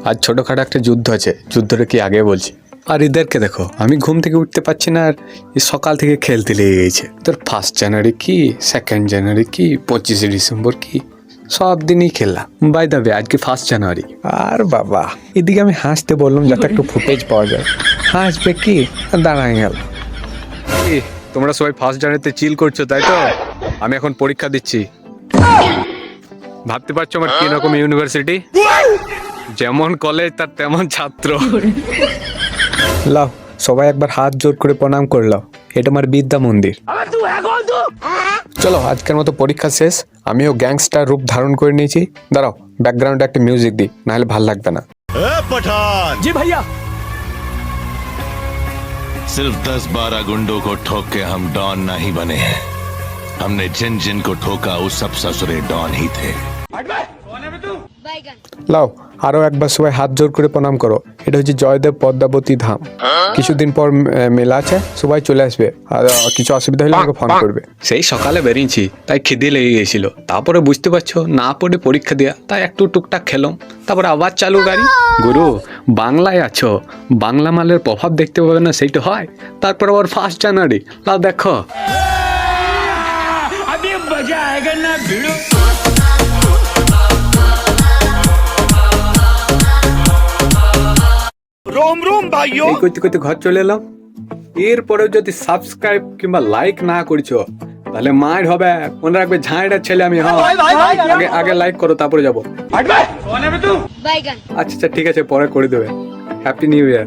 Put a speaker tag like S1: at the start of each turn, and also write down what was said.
S1: আজ ছোটখাটো একটা যুদ্ধ আছে, যুদ্ধটা কি আগে বলছি। আর এদেরকে দেখো, আমি ঘুম থেকে উঠতে পারছি না, আর সকাল থেকে খেলতে লেগে গেছে। তোর 1 জানুয়ারি কি, 2 জানুয়ারি কি, 25 ডিসেম্বর কি, সব দিনই খেললাম। বাই দা ওয়ে, আজকে 1 জানুয়ারি। আর বাবা, এদিকে আমি হাসতে বললাম যাতে একটু ফুটেজ পাওয়া যায়। হাসবে কি, দাঁড়ায় গেল। তোমরা সবাই 1 জানুয়ারিতে চিল করছো তাই তো? আমি এখন পরীক্ষা দিচ্ছি। ভাবতে পারছো আমার কি রকম ইউনিভার্সিটি? যেমন কলেজ তার তেমন ছাত্র। লাও, সবাই একবার হাত জোর করে প্রণাম করে লাও, এটা আমার বিদ্যা মন্দির। চলো, আজকের মতো পরীক্ষা শেষ। আমিও গ্যাংস্টার রূপ ধারণ করে নিয়েছি। দাঁড়াও, ব্যাকগ্রাউন্ডে একটা মিউজিক দিই, নাহলে ভাল লাগবে না।
S2: पठान
S3: जी भैया।
S2: सिर्फ 10-12 गुंडों को ठोक के हम डॉन नहीं बने हैं। हमने जिन जिन को ठोका वो सब ससुरे डॉन ही थे।
S1: লাও, আরো একবার সবাই হাত জোর করে প্রণাম করো। এটা হচ্ছে জয়দেব পদ্মাবতী ধাম। কিছুদিন পর মেলা আছে, সবাই চলে আসবে। আর কিছু অসুবিধা হলে আমাকে ফোন করবে। সেই সকালে বেরিয়েছি, তাই খিদে লেগে গেছিল। তারপরে বুঝতে পারছো, না পড়ে পরীক্ষা দেওয়া, তাই একটু টুকটাক খেলাম। তারপরে আবার চালু গাড়ি। গুরু, বাংলায় আছো, বাংলা মালের প্রভাব দেখতে পাবে না, সেইটা হয়। তারপর আবার 1 জানুয়ারি, লাও দেখো।
S3: अभी मजा आएगा ना भिड़ो।
S2: रोम रोम भाइयों।
S1: এই করতে করতে ঘর চলে এলাম। এরপরেও যদি সাবস্ক্রাইব কিংবা লাইক না করছো, তাহলে মার হবে। মনে রাখবে, ঝাঁড়ার ছেলে আমি। হ্যাঁ, আগে আগে লাইক করো, তারপরে যাবো।
S3: कौन है बे तू?
S1: আচ্ছা আচ্ছা, ঠিক আছে, পরে করে দেবে। Happy new year.